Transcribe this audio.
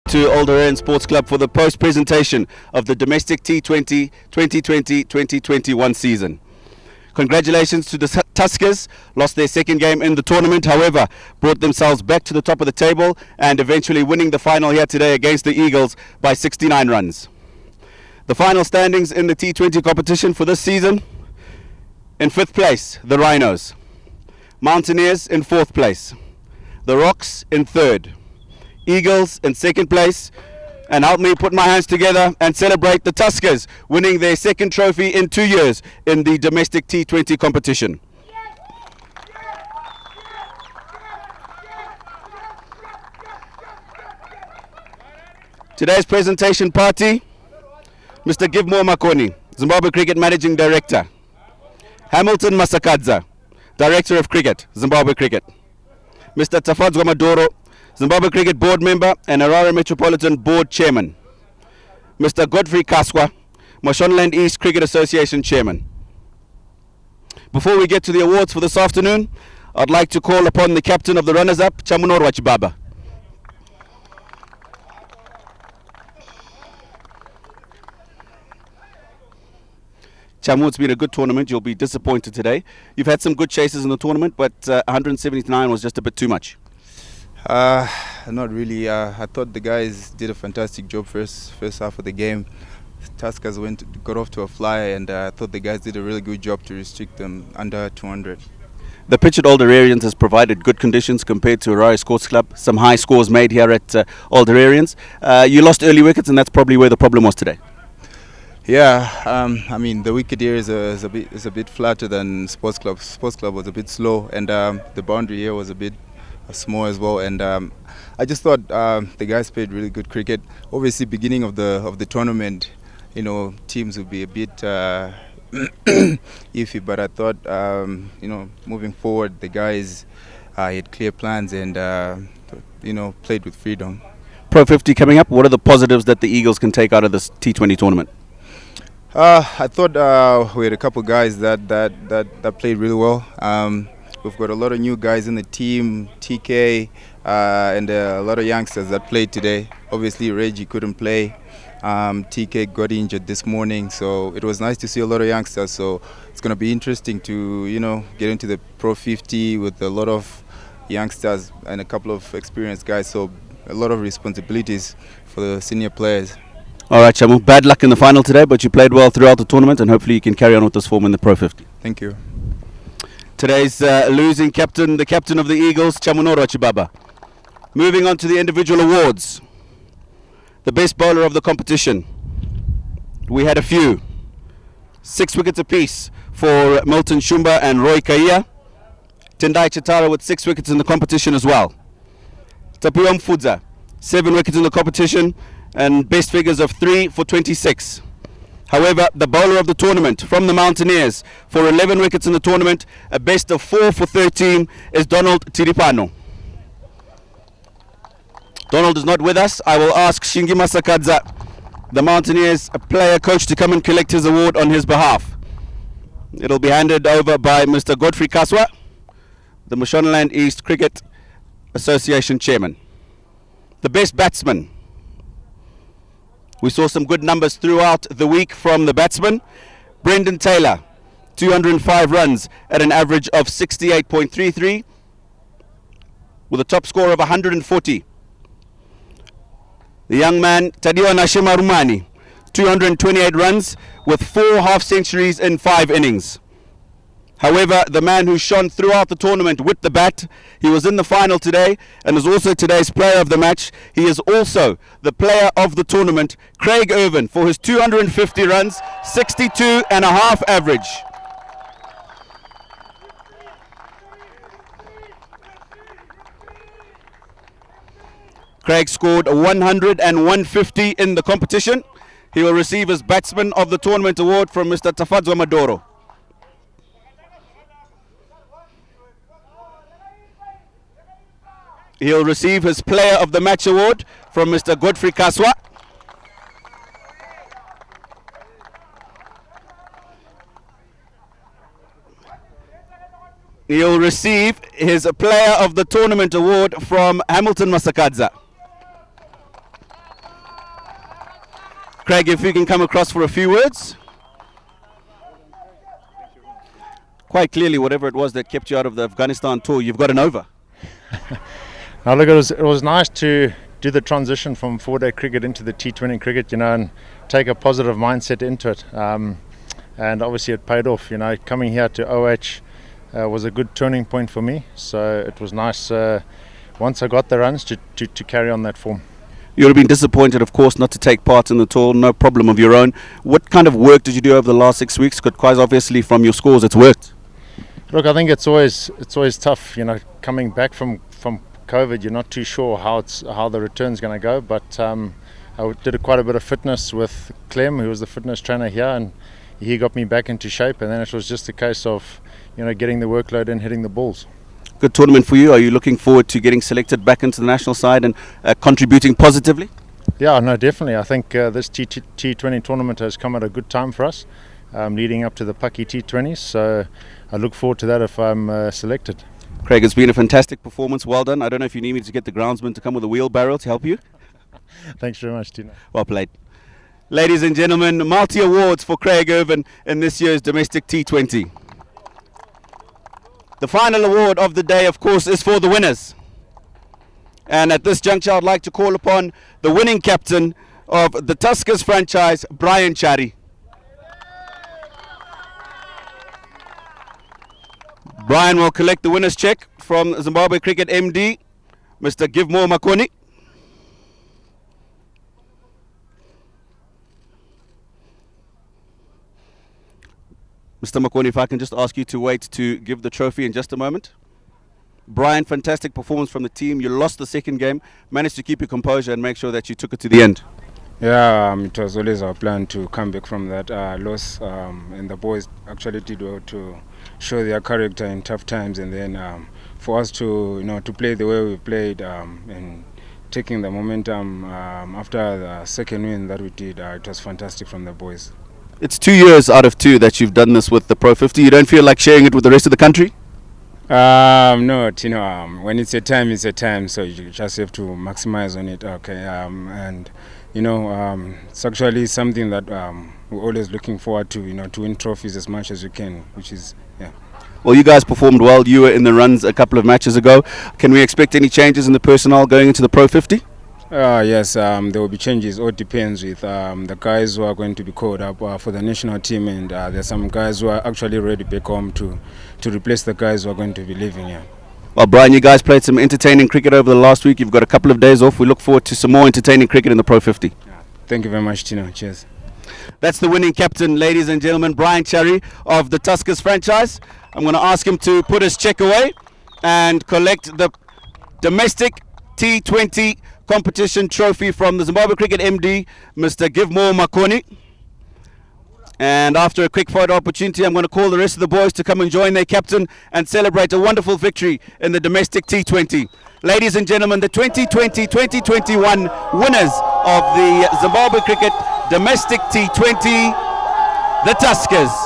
To Alderaan Sports Club for the post-presentation of the domestic T20 2020-2021 season. Congratulations to the Tuskers, lost their second game in the tournament, however, brought themselves back to the top of the table and eventually winning the final here today against the Eagles by 69 runs. The final standings in the T20 competition for this season: in 5th place, the Rhinos; Mountaineers in 4th place; the Rocks in 3rd; Eagles in 2nd place, and help me put my hands together and celebrate the Tuskers winning their second trophy in 2 years in the domestic T20 competition. Today's presentation party: Mr. Givmore Makoni, Zimbabwe Cricket Managing Director; Hamilton Masakadza, Director of Cricket, Zimbabwe Cricket; Mr. Tafadzwa Madoro, Zimbabwe Cricket Board Member and Harare Metropolitan Board Chairman; Mr. Godfrey Kaswa, Mashonaland East Cricket Association Chairman. Before we get to the awards for this afternoon, I'd like to call upon the captain of the runners-up, Chamunorwa Chibaba. Chamu, it's been a good tournament. You'll be disappointed today. You've had some good chases in the tournament, but 179 was just a bit too much. Not really. I thought the guys did a fantastic job first half of the game. Tuskers got off to a flyer, and I thought the guys did a really good job to restrict them under 200. The pitch at Alderaan has provided good conditions compared to Harare Sports Club. Some high scores made here at Alderaan. You lost early wickets, and that's probably where the problem was today. Yeah, I mean, the wicket here is a bit flatter than Sports Club. Sports Club was a bit slow, and the boundary here was a bit small as well. And I just thought the guys played really good cricket. Obviously, beginning of the tournament, you know, teams would be a bit iffy. But I thought, you know, moving forward, the guys had clear plans and you know, played with freedom. Pro 50 coming up. What are the positives that the Eagles can take out of this T20 tournament? I thought we had a couple guys that played really well. We've got a lot of new guys in the team, TK, and a lot of youngsters that played today. Obviously, Reggie couldn't play. TK got injured this morning, so it was nice to see a lot of youngsters. So it's going to be interesting to, you know, get into the Pro 50 with a lot of youngsters and a couple of experienced guys. So a lot of responsibilities for the senior players. All right, Chamu, bad luck in the final today, but you played well throughout the tournament, and hopefully you can carry on with this form in the Pro 50. Thank you. Today's losing captain, the captain of the Eagles, Chamunorwa Chibaba. Moving on to the individual awards. The best bowler of the competition. We had a few. 6 wickets apiece for Milton Shumba and Roy Kaiya. Tendai Chitara with 6 wickets in the competition as well. Tapuwa Mfudza, 7 wickets in the competition, and best figures of 3 for 26. However, the bowler of the tournament from the Mountaineers for 11 wickets in the tournament, a best of 4 for 13, is Donald Tiripano. Donald is not with us. I will ask Shingi Masakadza, the Mountaineers player coach, to come and collect his award on his behalf. It'll be handed over by Mr. Godfrey Kaswa, the Mashonaland East Cricket Association Chairman. The best batsman. We saw some good numbers throughout the week from the batsmen. Brendan Taylor, 205 runs at an average of 68.33 with a top score of 140. The young man, Tadiwa Nashima Rumani, 228 runs with 4 half centuries in 5 innings. However, the man who shone throughout the tournament with the bat, he was in the final today and is also today's player of the match. He is also the player of the tournament, Craig Irvin, for his 250 runs, 62 and a half average. Craig scored 100 and 150 in the competition. He will receive his Batsman of the Tournament award from Mr. Tafadzwa Madoro. He'll receive his Player of the Match award from Mr. Godfrey Kaswa. He'll receive his Player of the Tournament award from Hamilton Masakadza. Craig, if you can come across for a few words. Quite clearly, whatever it was that kept you out of the Afghanistan tour, you've got an over. Now look, it was nice to do the transition from 4-day cricket into the T20 cricket, and take a positive mindset into it. And obviously it paid off. Coming here to OH was a good turning point for me. So it was nice once I got the runs to carry on that form. You would have been disappointed, of course, not to take part in the tour. No problem of your own. What kind of work did you do over the last 6 weeks? Because quite obviously from your scores, it's worked. Look, I think it's always tough. Coming back from COVID, you're not too sure how the return's going to go. But I did quite a bit of fitness with Clem, who was the fitness trainer here, and he got me back into shape. And then it was just a case of getting the workload and hitting the balls. Good tournament for you. Are you looking forward to getting selected back into the national side and contributing positively? Yeah, no, definitely. I think this T20 tournament has come at a good time for us, leading up to the Paki T20s. So I look forward to that if I'm selected. Craig, it's been a fantastic performance. Well done. I don't know if you need me to get the groundsman to come with a wheelbarrow to help you. Thanks very much, Tino. Well played. Ladies and gentlemen, multi-awards for Craig Irvin in this year's domestic T20. The final award of the day, of course, is for the winners. And at this juncture, I'd like to call upon the winning captain of the Tuskers franchise, Brian Chari. Brian will collect the winner's check from Zimbabwe Cricket MD, Mr. Givemore Makoni. Mr. Makoni, if I can just ask you to wait to give the trophy in just a moment. Brian, fantastic performance from the team. You lost the second game, managed to keep your composure and make sure that you took it to the end. Yeah, it was always our plan to come back from that loss, and the boys actually did well to show their character in tough times, and then for us to to play the way we played and taking the momentum after the second win that we did, it was fantastic from the boys. It's 2 years out of 2 that you've done this with the Pro 50. You don't feel like sharing it with the rest of the country? No, when it's a time, so you just have to maximize on it. Okay, and it's actually something that we're always looking forward to. To win trophies as much as you can, which is Well, you guys performed well. You were in the runs a couple of matches ago. Can we expect any changes in the personnel going into the Pro 50? Yes, there will be changes. All depends with the guys who are going to be called up for the national team, and there's some guys who are actually ready back home to replace the guys who are going to be leaving here. Well, Brian, you guys played some entertaining cricket over the last week. You've got a couple of days off. We look forward to some more entertaining cricket in the Pro 50. Thank you very much, Tino. Cheers. That's the winning captain, ladies and gentlemen, Brian Chari of the Tuskers franchise. I'm going to ask him to put his check away and collect the domestic T20 competition trophy from the Zimbabwe Cricket MD, Mr. Givemore Makoni. And after a quick photo opportunity, I'm going to call the rest of the boys to come and join their captain and celebrate a wonderful victory in the domestic T20. Ladies and gentlemen, the 2020-2021 winners of the Zimbabwe Cricket domestic T20, the Tuskers.